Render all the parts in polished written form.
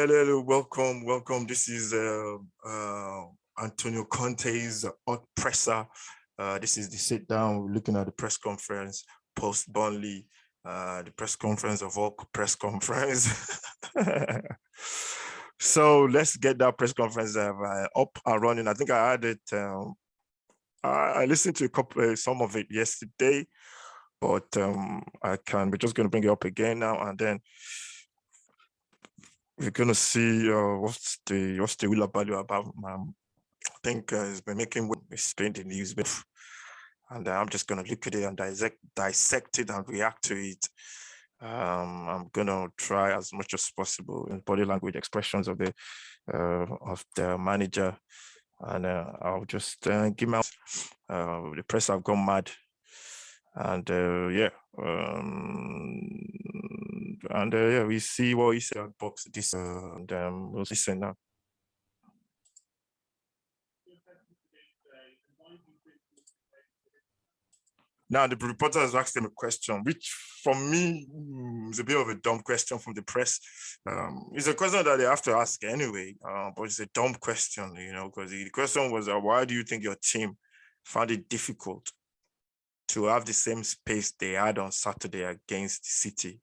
hello. Welcome. This is Antonio Conte'S hot presser. This is the sit down. We're looking at the press conference post Burnley, the press conference of all press conference. So let's get that press conference up and running. I think I had it. I listened to some of it yesterday, but we're just going to bring it up again now, and then we're going to see what's the real value about. I think he's been making Spain the news, and I'm just going to look at it and dissect it and react to it. I'm going to try as much as possible in body language expressions of the manager, and I'll just give my the press have gone mad, and we see what he said. Box this, and we'll listen now. Now, the reporter has asked him a question, which for me is a bit of a dumb question from the press. It's a question that they have to ask anyway, but it's a dumb question, because the question was, why do you think your team found it difficult to have the same space they had on Saturday against City?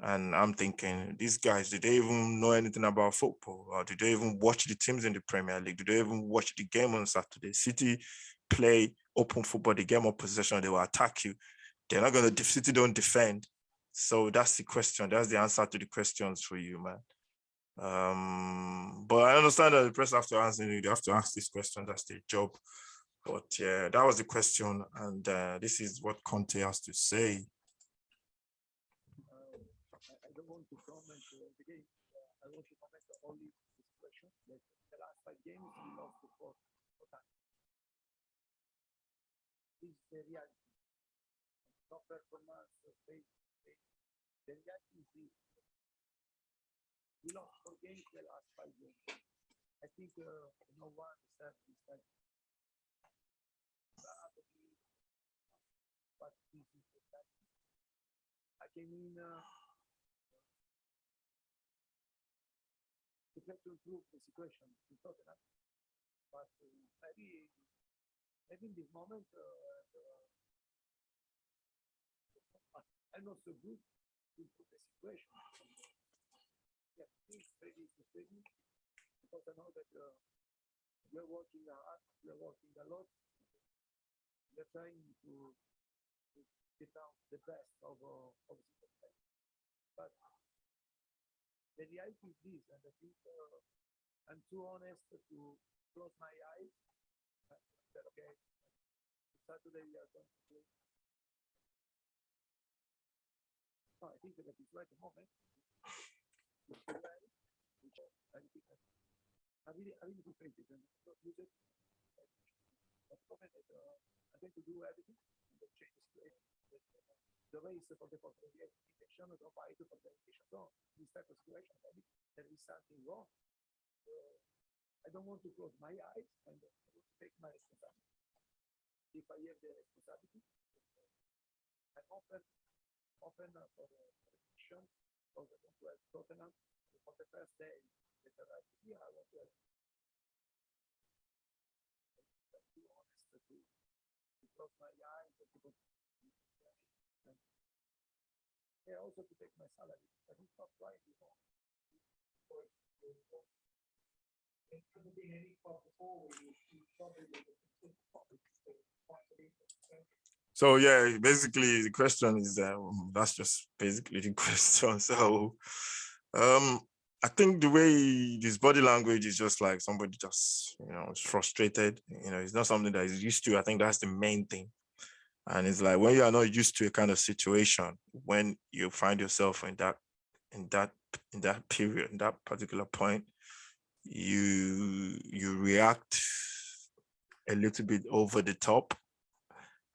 And I'm thinking, these guys, do they even know anything about football? Or do they even watch the teams in the Premier League? Do they even watch the game on Saturday? City play open football, the game of possession, they will attack you. They're not going to, City don't defend. So that's the question. That's the answer to the questions for you, man. But I understand that the press have to answer, they have to ask this question. That's their job. But yeah, that was the question. And this is what Conte has to say. I don't want to comment the game. I want to comment only this question. That the last 5 games we lost to 4 times. This is the reality. No performance. The reality is this. We lost 4 games the last 5 games. I think no one said this. But this is the fact. I came in to try to improve the situation in Tottenham, but maybe in this moment I'm not so good to improve the situation. Yeah, it's very frustrating because I know that we're working hard, we're working a lot, we're trying to get out the best of the situation. But the reality is this, and I think I'm too honest to close my eyes and say, okay, Saturday we are going to play. No, I think that it's right the moment. I really frustrated and not use it. But the moment that I'm going to do everything to change the situation. The race for the qualification, the fight for the qualification. So in this type of situation, maybe there is something wrong. I don't want to close my eyes and I want to take my responsibility. If I have the responsibility, I'm open for the election, for the Tottenham, for the first day that I here, I want to be honest to close my eyes and to yeah, also to take my salary. But it's not right before. So yeah, basically the question is that's just basically the question. So I think the way this body language is just like somebody just is frustrated. It's not something that is used to. I think that's the main thing. And it's like when you are not used to a kind of situation, when you find yourself in that period, in that particular point, you react a little bit over the top.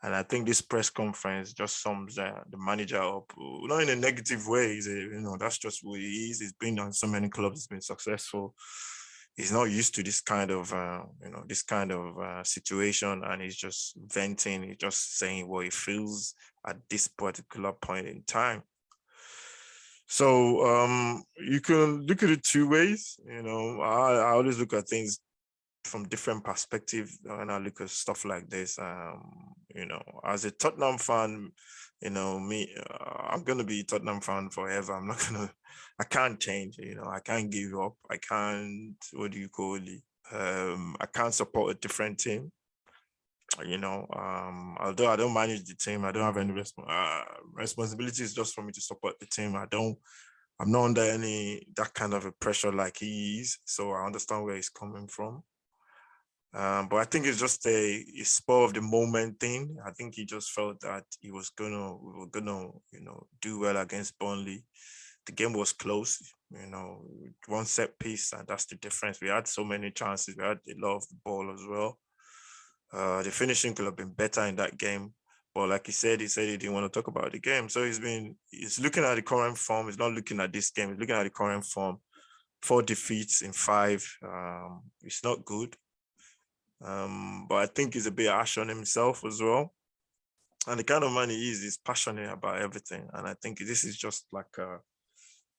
And I think this press conference just sums the manager up, not in a negative way. That's just who he is. He's been on so many clubs, he's been successful. He's not used to this kind of, situation, and he's just venting. He's just saying what he feels at this particular point in time. So you can look at it two ways. I always look at things from different perspectives when I look at stuff like this. As a Tottenham fan, I'm gonna be a Tottenham fan forever. I can't change. I can't give up. I can't. What do you call it? I can't support a different team. Although I don't manage the team, I don't have any responsibilities just for me to support the team. I'm not under any that kind of a pressure like he is, so I understand where he's coming from. But I think it's just a spur of the moment thing. I think he just felt that we were gonna, do well against Burnley. The game was close, one set piece, and that's the difference. We had so many chances. We had a lot of the ball as well. The finishing could have been better in that game. But like he said he didn't want to talk about the game. So he's looking at the current form. He's not looking at this game. He's looking at the current form. 4 defeats in 5. It's not good. But I think he's a bit harsh on himself as well. And the kind of man he is passionate about everything. And I think this is just like a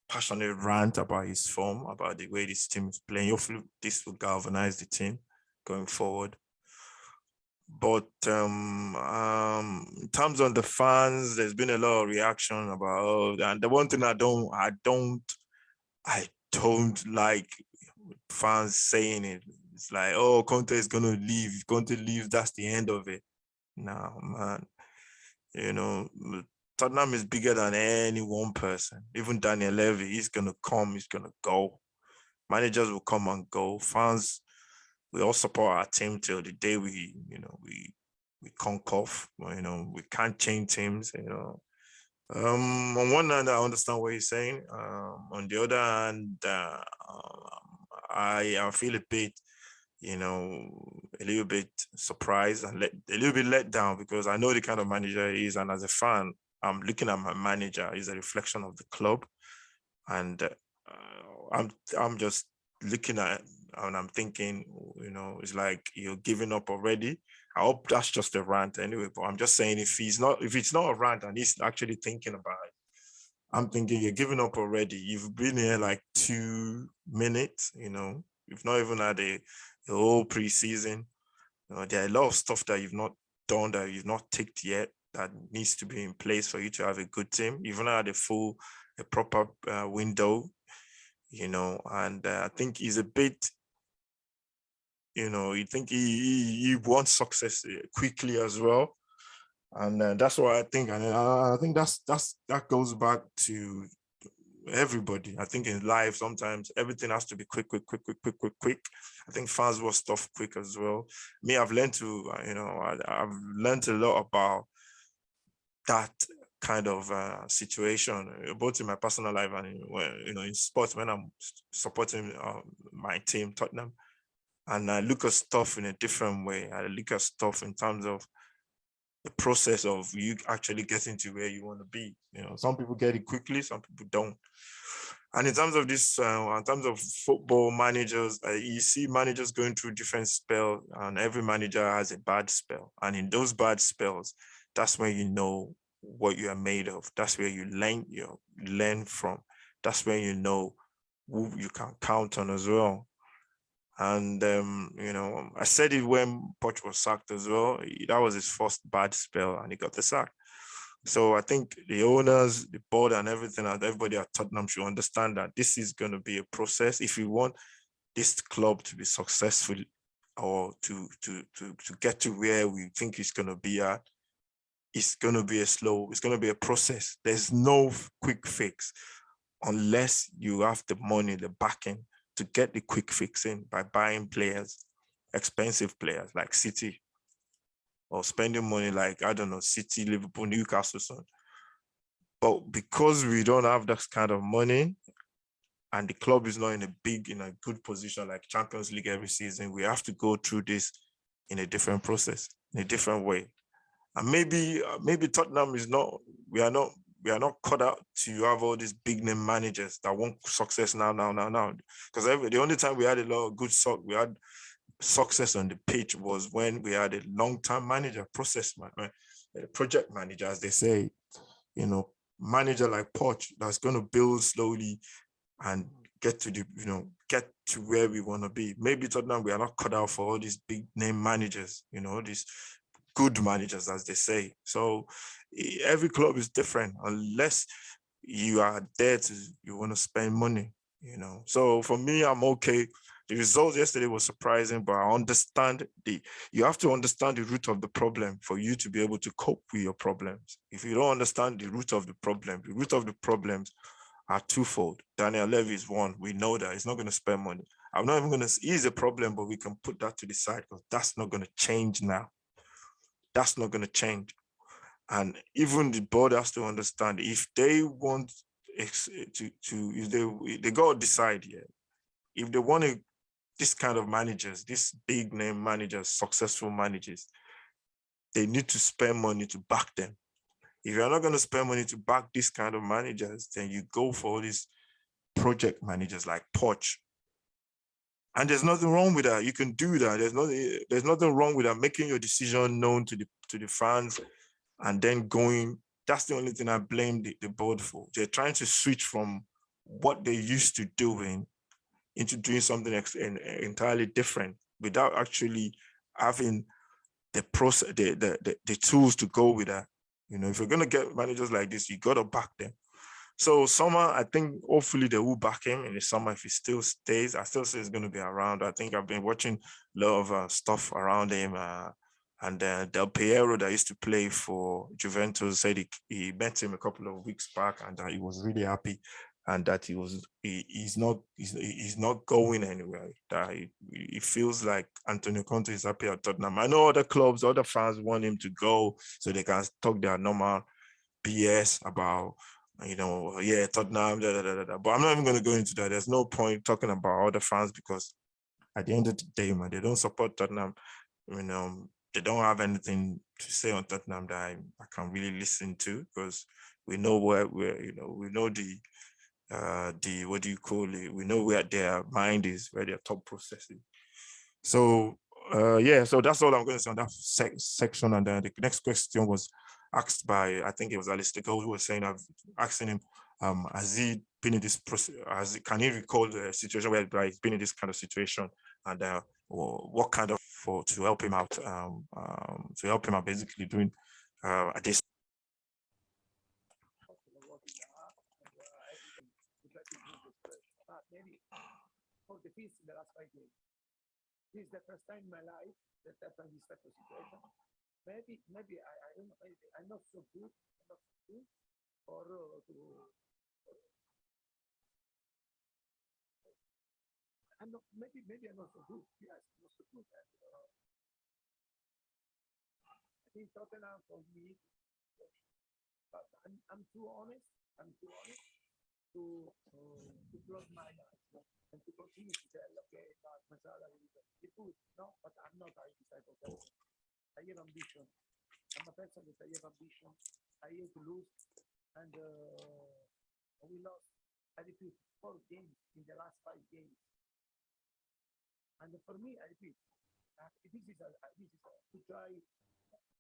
passionate rant about his form, about the way this team is playing. Hopefully this will galvanize the team going forward. But in terms of the fans, there's been a lot of reaction about, and the one thing I don't like fans saying it. It's like, oh, Conte is gonna leave. If Conte leaves, that's the end of it. No, man. Tottenham is bigger than any one person. Even Daniel Levy, he's gonna come, he's gonna go. Managers will come and go. Fans, we all support our team till the day we conquer. We can't change teams. On one hand, I understand what he's saying. On the other hand, I feel a bit, a little bit surprised and a little bit let down because I know the kind of manager he is, and as a fan, I'm looking at my manager. He's a reflection of the club, and I'm just looking at it and I'm thinking, it's like you're giving up already. I hope that's just a rant anyway, but I'm just saying if it's not a rant and he's actually thinking about it, I'm thinking you're giving up already. You've been here like 2 minutes, you've not even had a whole preseason. There are a lot of stuff that you've not done, that you've not ticked yet, that needs to be in place for you to have a good team. You've not had a proper window, and I think he's a bit, you think he wants success quickly as well. And that's what I think. And I think that goes back to everybody. I think in life, sometimes everything has to be quick. I think fans want stuff quick as well. Me, I've learned to, I've learned a lot about that kind of situation, both in my personal life and in sports when I'm supporting my team, Tottenham. And I look at stuff in a different way. I look at stuff in terms of the process of you actually getting to where you want to be. Some people get it quickly, some people don't. And in terms of this, in terms of football managers, you see managers going through different spells, and every manager has a bad spell. And in those bad spells, that's when you know what you are made of. That's where you learn from. That's when you know who you can count on as well. And I said it when Poch was sacked as well. That was his first bad spell, and he got the sack. So I think the owners, the board, and everything, and everybody at Tottenham should understand that this is going to be a process. If we want this club to be successful, or to get to where we think it's going to be at, it's going to be a process. There's no quick fix unless you have the money, the backing to get the quick fix in by buying players, expensive players like City, or spending money like, I don't know, City, Liverpool, Newcastle, son. But because we don't have that kind of money and the club is not in a good position like Champions League every season, we have to go through this in a different process, in a different way. And maybe Tottenham we are not cut out to have all these big name managers that want success now. Because the only time we had a lot of we had success on the pitch was when we had a long-term manager, project manager, as they say, manager like Poch that's going to build slowly and get to get to where we want to be. Maybe Tottenham, we are not cut out for all these big name managers, these good managers, as they say. So every club is different unless you are there you want to spend money, So for me, I'm okay. The results yesterday was surprising, but I understand you have to understand the root of the problem for you to be able to cope with your problems. If you don't understand the root of the problems are twofold. Daniel Levy is one. We know that he's not going to spend money. I'm not even going to ease the problem, but we can put that to the side because that's not going to change now. That's not going to change. And even the board has to understand if they want if they got to decide here. If they want this kind of managers, this big name managers, successful managers, they need to spend money to back them. If you're not going to spend money to back this kind of managers, then you go for all these project managers like Poch. And there's nothing wrong with that. You can do that. There's nothing wrong with that. Making your decision known to the fans and then going. That's the only thing I blame the board for. They're trying to switch from what they used to doing into doing something entirely different without actually having the process, the tools to go with that. If you're gonna get managers like this, you gotta back them. So summer, I think hopefully they will back him in the summer if he still stays. I still say he's going to be around. I think I've been watching a lot of stuff around him. And Del Piero that used to play for Juventus said he met him a couple of weeks back and he was really happy and that he's not going anywhere. That he feels like Antonio Conte is happy at Tottenham. I know other clubs, other fans want him to go so they can talk their normal BS about Tottenham, but I'm not even going to go into that. There's no point talking about other fans because at the end of the day, man, they don't support Tottenham. They don't have anything to say on Tottenham that I can really listen to because we know we know the what do you call it? We know where their mind is, where their thought processing. So so that's all I'm going to say on that section. And the next question was asked by, I think it was Alistair Gold, who was saying, I've asking him, has he been in this process? Can he recall the situation where he's been in this kind of situation, and what kind of to help him out, basically doing this. Maybe for the piece in the last 5 games. This is the first time in my life that happened this type of situation. Maybe I don't know. Maybe I'm not so good. Or I'm not. Maybe I'm not so good. Yes, I'm not so good. I think Tottenham for me, but I'm too honest. To close my eyes and to continue to tell, okay, but my salary is good. No, but I'm not a type of person. I have ambition. I'm a person that I have ambition. I hate to lose. And we lost, I repeat, 4 games in the last 5 games. And for me, I repeat, this is to try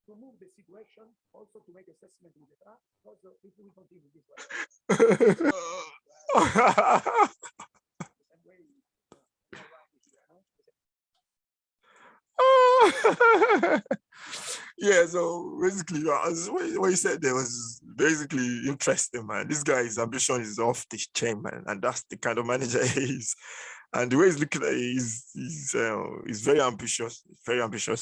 to move the situation, also to make assessment with the track, also if we continue this way. Yeah, so basically, what you said there was basically interesting, man. This guy's ambition is off this chain, man, and that's the kind of manager he is. And the way he's looking at it, he's very ambitious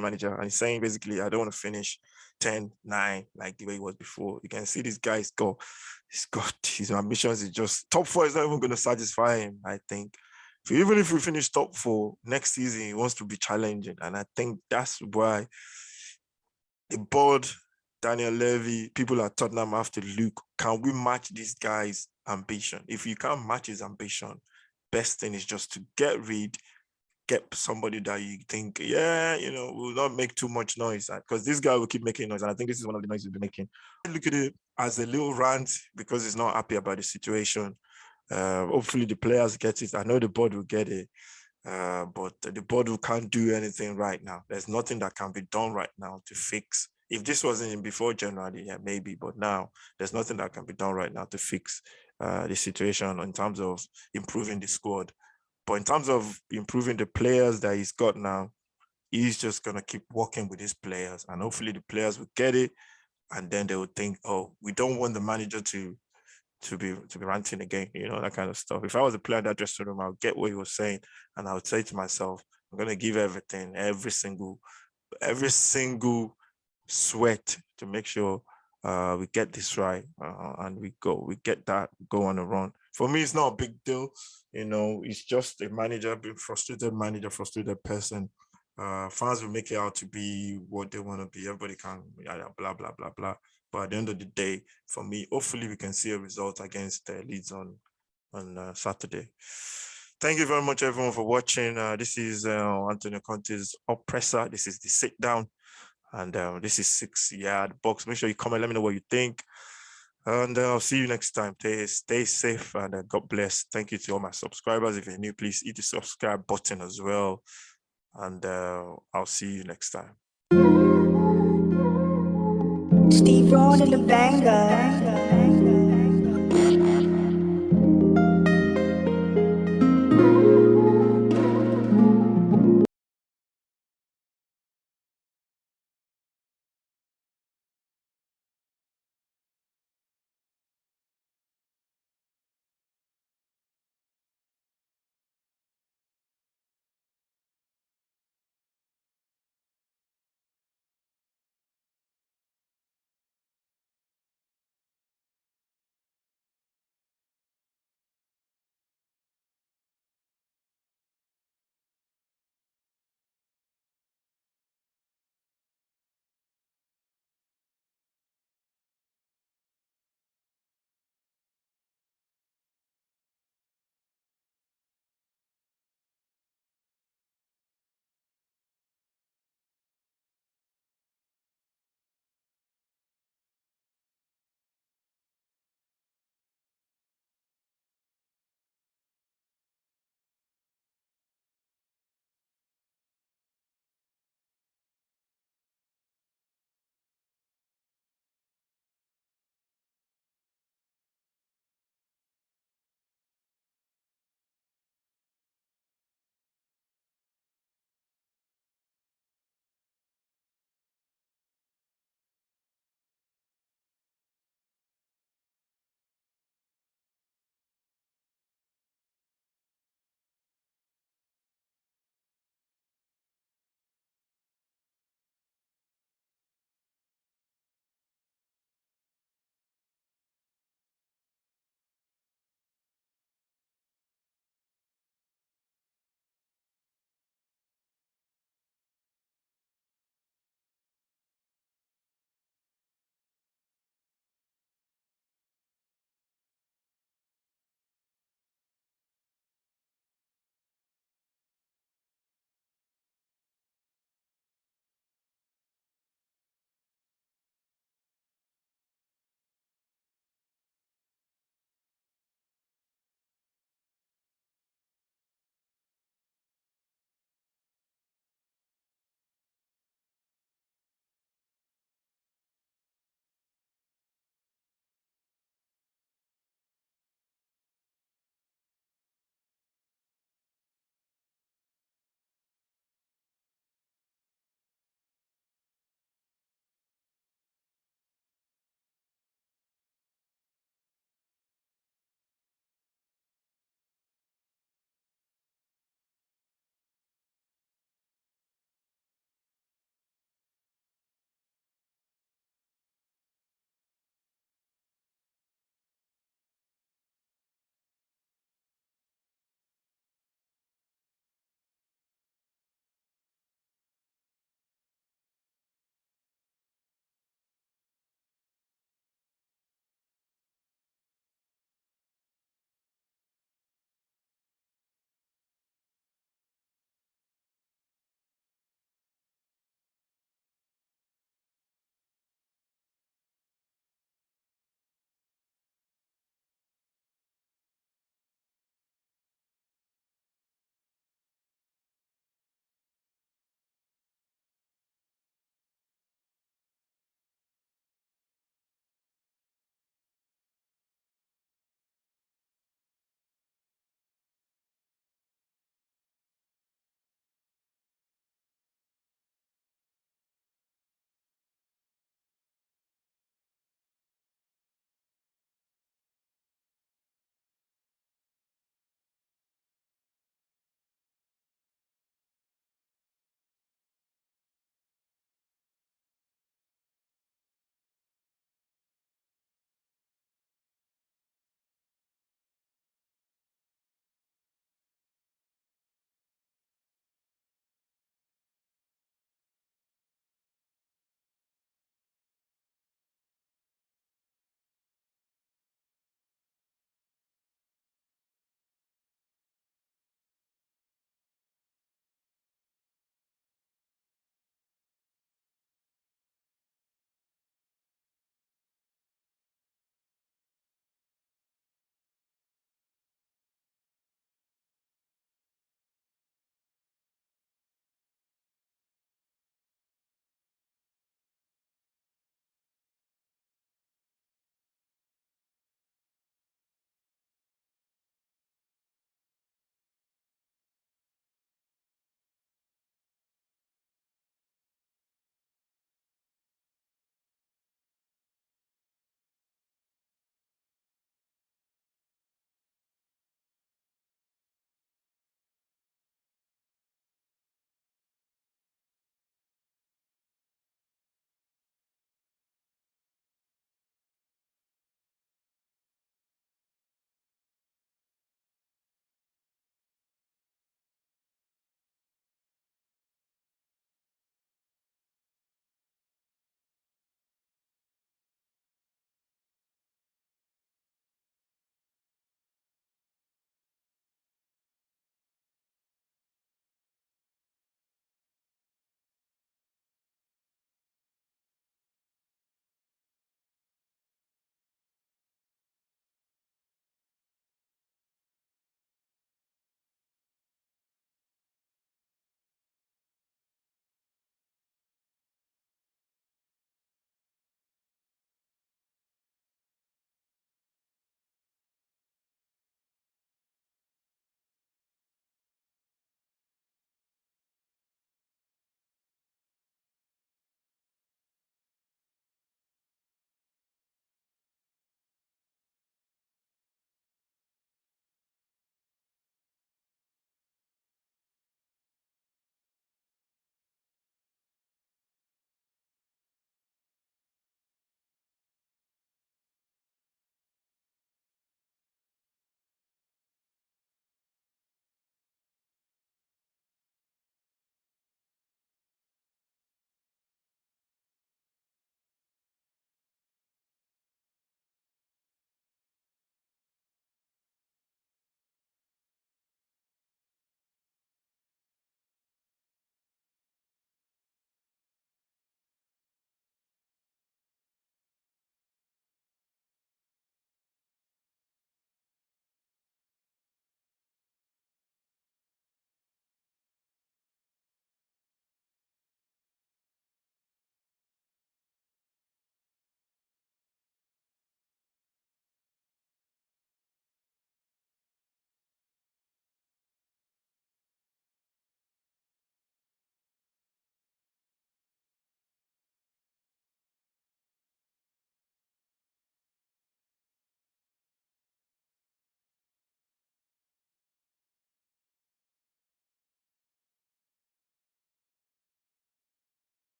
manager. And he's saying basically, I don't want to finish 10, 9, like the way he was before. You can see this guy's got his ambitions is just top 4 is not even going to satisfy him, I think. So even if we finish top 4 next season, he wants to be challenging. And I think that's why the board, Daniel Levy, people at Tottenham have to look, can we match this guy's ambition? If you can't match his ambition, best thing is just to get somebody that you think, will not make too much noise, because this guy will keep making noise. And I think this is one of the noises he'll be making. I look at it as a little rant because he's not happy about the situation. Hopefully the players get it. I know the board will get it. But the board can't do anything right now. There's nothing that can be done right now to fix If this wasn't in before January, yeah, maybe. But now there's nothing that can be done right now to fix the situation in terms of improving the squad. But in terms of improving the players that he's got now, he's just gonna keep working with his players, and hopefully the players will get it, and then they will think, oh, we don't want the manager to be ranting again, that kind of stuff. If I was a player in that dressing room, I would get what he was saying, and I would say to myself, I'm gonna give everything, every single sweat to make sure we get this right, and we get that, go on a run. For me, it's not a big deal. It's just a manager being frustrated frustrated person. Fans will make it out to be what they want to be. Everybody can, blah, blah, blah, blah. But at the end of the day, for me, hopefully we can see a result against Leeds on Saturday. Thank you very much, everyone, for watching. This is Antonio Conte's Oppressor. This is the sit down. And this is 6 Yard Box. Make sure you comment. Let me know what you think. And I'll see you next time. Stay safe, and God bless. Thank you to all my subscribers. If you're new, please hit the subscribe button as well. And I'll see you next time. Steve Ron and the banger.